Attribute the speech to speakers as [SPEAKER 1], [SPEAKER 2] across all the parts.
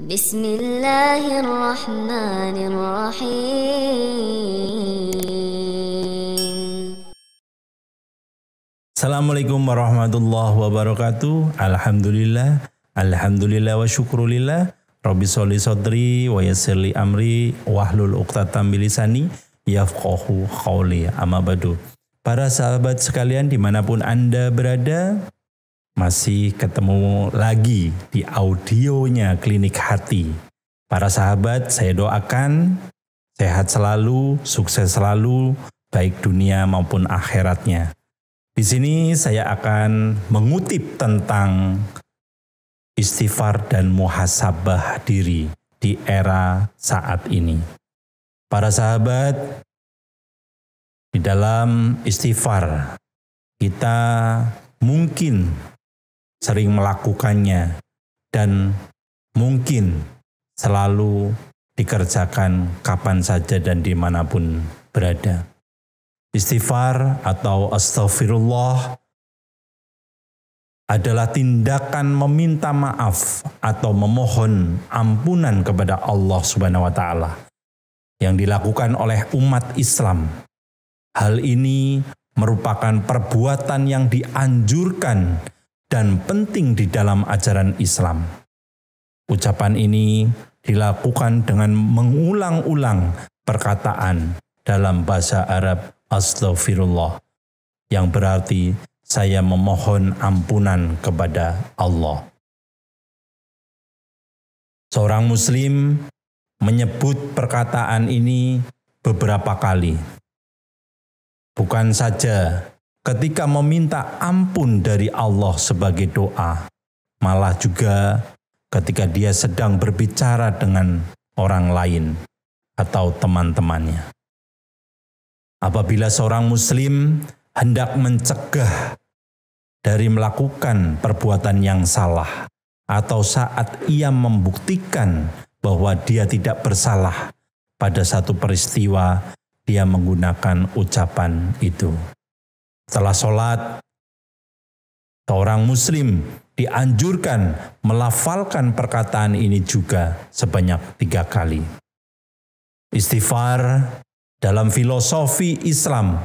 [SPEAKER 1] Bismillahirrahmanirrahim.
[SPEAKER 2] Assalamualaikum warahmatullahi wabarakatuh. Alhamdulillah wa syukrulillah. Rabbi sholli sodri wa yassirli amri wahlul uqtatam bilisani yafqahu qawli. Amma ba'du. Para sahabat sekalian dimanapun Anda berada, masih ketemu lagi di audionya Klinik Hati. Para sahabat, saya doakan sehat selalu, sukses selalu, baik dunia maupun akhiratnya. Di sini saya akan mengutip tentang istighfar dan muhasabah diri di era saat ini. Para sahabat, di dalam istighfar kita mungkin sering melakukannya dan mungkin selalu dikerjakan kapan saja dan dimanapun berada. Istighfar atau astaghfirullah adalah tindakan meminta maaf atau memohon ampunan kepada Allah Subhanahu wa Ta'ala yang dilakukan oleh umat Islam. Hal ini merupakan perbuatan yang dianjurkan dan penting di dalam ajaran Islam. Ucapan ini dilakukan dengan mengulang-ulang perkataan dalam bahasa Arab astaghfirullah, yang berarti saya memohon ampunan kepada Allah. Seorang muslim menyebut perkataan ini beberapa kali. Bukan saja ketika meminta ampun dari Allah sebagai doa, malah juga ketika dia sedang berbicara dengan orang lain atau teman-temannya. Apabila seorang muslim hendak mencegah dari melakukan perbuatan yang salah, atau saat ia membuktikan bahwa dia tidak bersalah pada satu peristiwa, dia menggunakan ucapan itu. Setelah sholat, seorang muslim dianjurkan melafalkan perkataan ini juga sebanyak 3 kali. Istighfar dalam filosofi Islam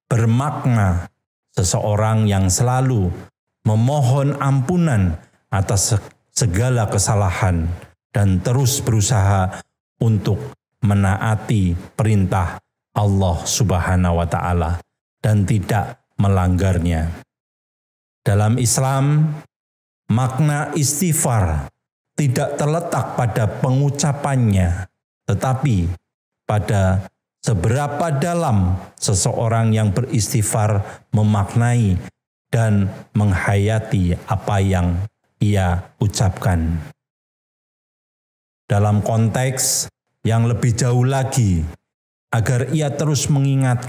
[SPEAKER 2] bermakna seseorang yang selalu memohon ampunan atas segala kesalahan dan terus berusaha untuk menaati perintah Allah Subhanahu wa Ta'ala dan tidak melanggarnya. Dalam Islam, makna istighfar tidak terletak pada pengucapannya, tetapi pada seberapa dalam seseorang yang beristighfar memaknai dan menghayati apa yang ia ucapkan. Dalam konteks yang lebih jauh lagi, agar ia terus mengingat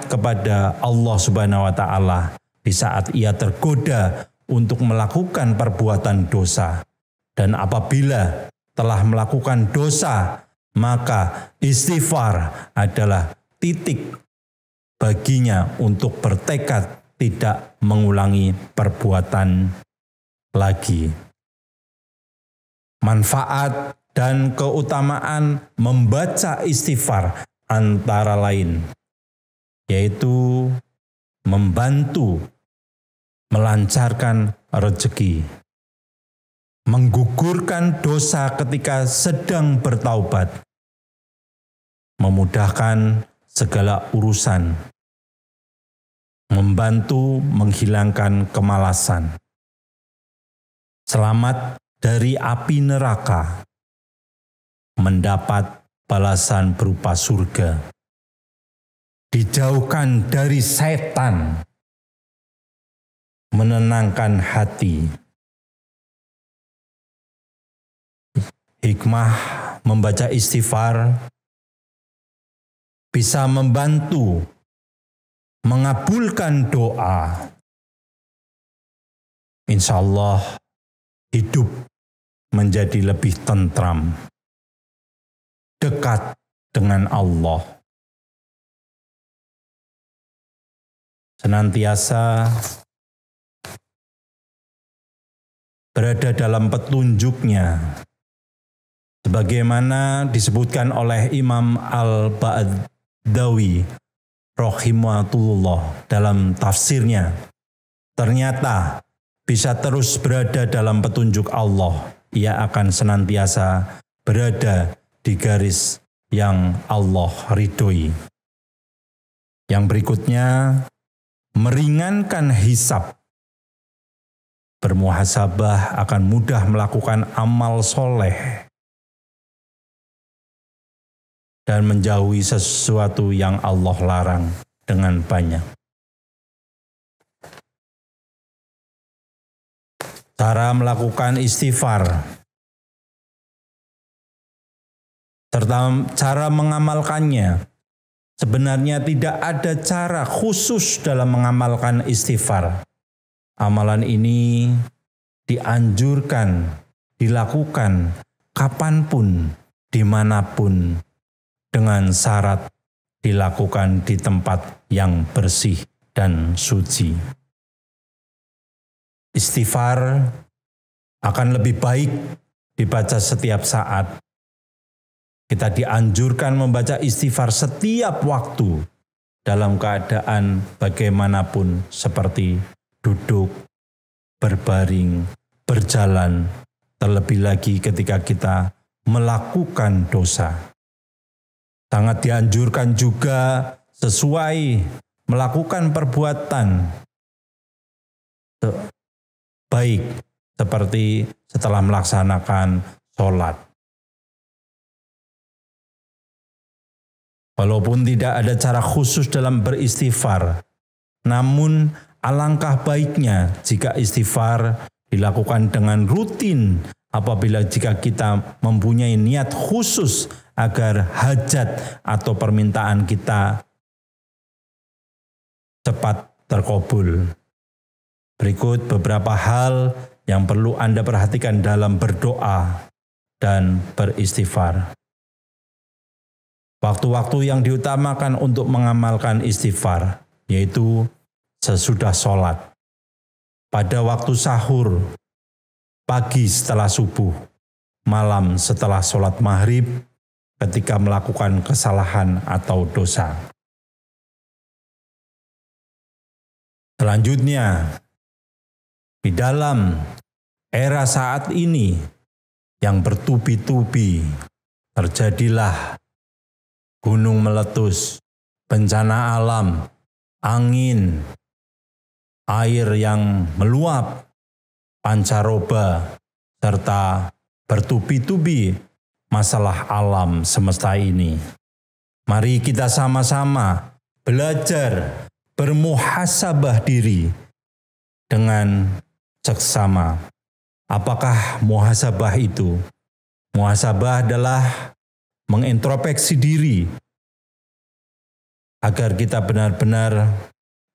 [SPEAKER 2] kepada Allah Subhanahu wa Ta'ala di saat ia tergoda untuk melakukan perbuatan dosa. Dan apabila telah melakukan dosa, maka istighfar adalah titik baginya untuk bertekad tidak mengulangi perbuatan lagi. Manfaat dan keutamaan membaca istighfar antara lain, yaitu membantu melancarkan rezeki, menggugurkan dosa ketika sedang bertaubat, memudahkan segala urusan, membantu menghilangkan kemalasan, selamat dari api neraka, mendapat balasan berupa surga, dijauhkan dari setan, menenangkan hati. Hikmah membaca istighfar bisa membantu mengabulkan doa. Insya Allah hidup menjadi lebih tentram, dekat dengan Allah. Senantiasa berada dalam petunjuknya. Sebagaimana disebutkan oleh Imam Al-Ba'dawi rahimahullah dalam tafsirnya, ternyata bisa terus berada dalam petunjuk Allah, ia akan senantiasa berada di garis yang Allah ridhoi. Yang berikutnya, meringankan hisab. Bermuhasabah akan mudah melakukan amal soleh dan menjauhi sesuatu yang Allah larang dengan banyak. Cara melakukan istighfar serta cara mengamalkannya. Sebenarnya tidak ada cara khusus dalam mengamalkan istighfar. Amalan ini dianjurkan, dilakukan kapanpun, dimanapun, dengan syarat dilakukan di tempat yang bersih dan suci. Istighfar akan lebih baik dibaca setiap saat. Kita dianjurkan membaca istighfar setiap waktu dalam keadaan bagaimanapun, seperti duduk, berbaring, berjalan, terlebih lagi ketika kita melakukan dosa. Sangat dianjurkan juga sesuai melakukan perbuatan baik seperti setelah melaksanakan sholat. Walaupun tidak ada cara khusus dalam beristighfar, namun alangkah baiknya jika istighfar dilakukan dengan rutin apabila jika kita mempunyai niat khusus agar hajat atau permintaan kita cepat terkabul. Berikut beberapa hal yang perlu Anda perhatikan dalam berdoa dan beristighfar. Waktu-waktu yang diutamakan untuk mengamalkan istighfar, yaitu sesudah sholat, pada waktu sahur, pagi setelah subuh, malam setelah sholat maghrib, ketika melakukan kesalahan atau dosa. Selanjutnya, di dalam era saat ini yang bertubi-tubi, terjadilah gunung meletus, bencana alam, angin, air yang meluap, pancaroba, serta bertubi-tubi masalah alam semesta ini. Mari kita sama-sama belajar bermuhasabah diri dengan seksama. Apakah muhasabah itu? Muhasabah adalah mengintrospeksi diri agar kita benar-benar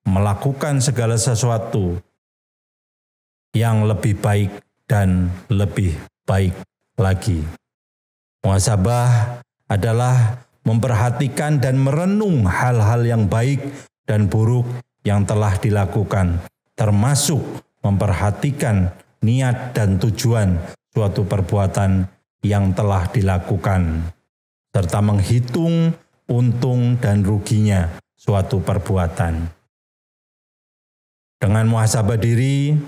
[SPEAKER 2] melakukan segala sesuatu yang lebih baik dan lebih baik lagi. Muhasabah adalah memperhatikan dan merenung hal-hal yang baik dan buruk yang telah dilakukan, termasuk memperhatikan niat dan tujuan suatu perbuatan yang telah dilakukan, serta menghitung untung dan ruginya suatu perbuatan. Dengan muhasabah diri,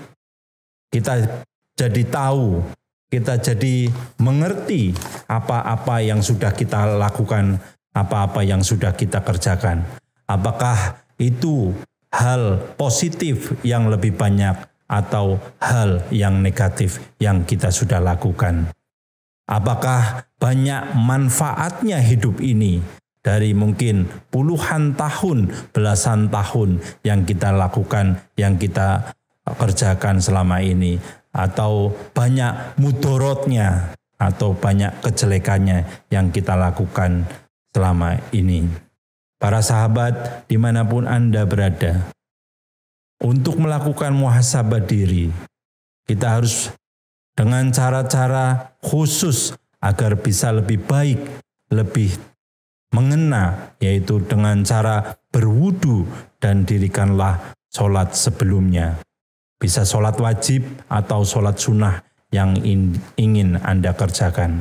[SPEAKER 2] kita jadi tahu, kita jadi mengerti apa-apa yang sudah kita lakukan, apa-apa yang sudah kita kerjakan. Apakah itu hal positif yang lebih banyak atau hal yang negatif yang kita sudah lakukan? Apakah banyak manfaatnya hidup ini dari mungkin puluhan tahun, belasan tahun yang kita lakukan, yang kita kerjakan selama ini? Atau banyak mudorotnya atau banyak kejelekannya yang kita lakukan selama ini? Para sahabat, dimanapun Anda berada, untuk melakukan muhasabah diri, kita harus dengan cara-cara khusus agar bisa lebih baik, lebih mengena, yaitu dengan cara berwudu dan dirikanlah sholat sebelumnya. Bisa sholat wajib atau sholat sunnah yang ingin Anda kerjakan.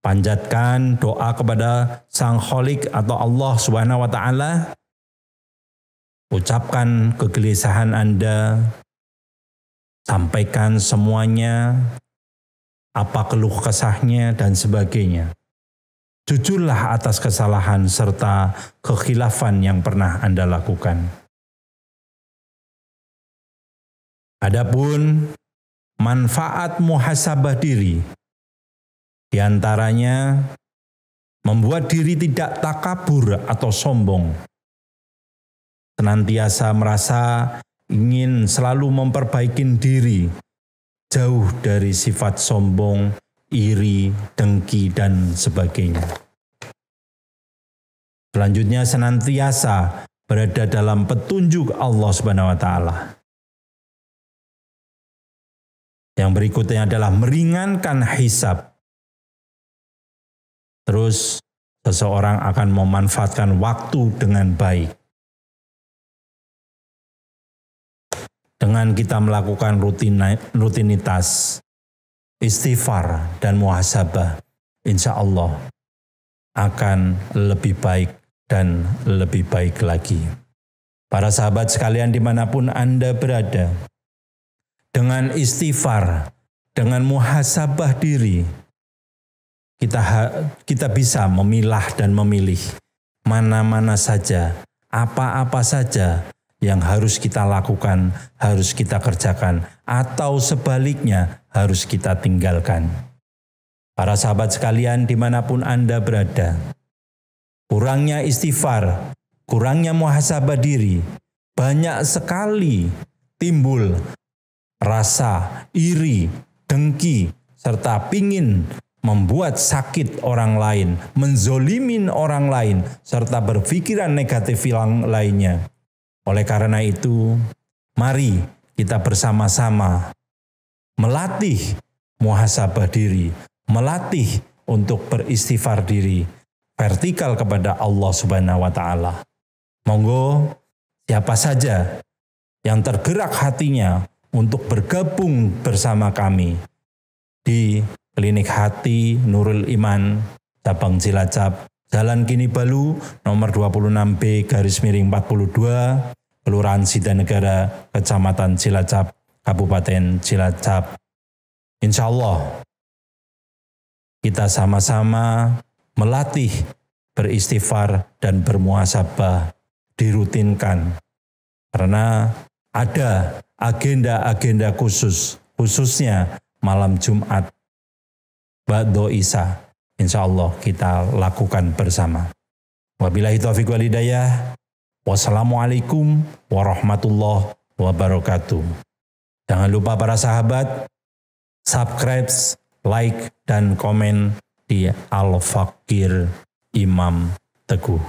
[SPEAKER 2] Panjatkan doa kepada Sang Khalik atau Allah Subhanahu wa Ta'ala. Ucapkan kegelisahan Anda, sampaikan semuanya, apa keluh kesahnya dan sebagainya. Jujurlah atas kesalahan serta kekhilafan yang pernah Anda lakukan. Adapun manfaat muhasabah diri, di antaranya membuat diri tidak takabur atau sombong. Senantiasa merasa ingin selalu memperbaiki diri, jauh dari sifat sombong, iri, dengki, dan sebagainya. Selanjutnya senantiasa berada dalam petunjuk Allah Subhanahu wa Ta'ala. Yang berikutnya adalah meringankan hisab. Terus seseorang akan memanfaatkan waktu dengan baik. Dengan kita melakukan rutinitas, istighfar dan muhasabah, insya Allah akan lebih baik dan lebih baik lagi. Para sahabat sekalian dimanapun Anda berada, dengan istighfar, dengan muhasabah diri, kita bisa memilah dan memilih mana-mana saja, apa-apa saja yang harus kita lakukan, harus kita kerjakan, atau sebaliknya harus kita tinggalkan. Para sahabat sekalian dimanapun Anda berada, kurangnya istighfar, kurangnya muhasabah diri, banyak sekali timbul rasa iri, dengki, serta pingin membuat sakit orang lain, menzolimin orang lain, serta berpikiran negatif yang lainnya. Oleh karena itu, mari kita bersama-sama melatih muhasabah diri, melatih untuk beristighfar diri, vertikal kepada Allah Subhanahu wa Ta'ala. Monggo siapa saja yang tergerak hatinya untuk bergabung bersama kami di Klinik Hati Nurul Iman, Cabang Cilacap, Jalan Kini Balu, nomor 26B/42, Kelurahan Sidanegara, Kecamatan Cilacap, Kabupaten Cilacap. Insya Allah, kita sama-sama melatih beristighfar dan bermuhasabah dirutinkan. Karena ada agenda-agenda khususnya malam Jumat, Ba'do Isya. Insya Allah kita lakukan bersama. Wabillahi taufiq wal hidayah. Wassalamualaikum warahmatullahi wabarakatuh. Jangan lupa para sahabat, subscribe, like, dan komen di Al-Fakir Imam Teguh.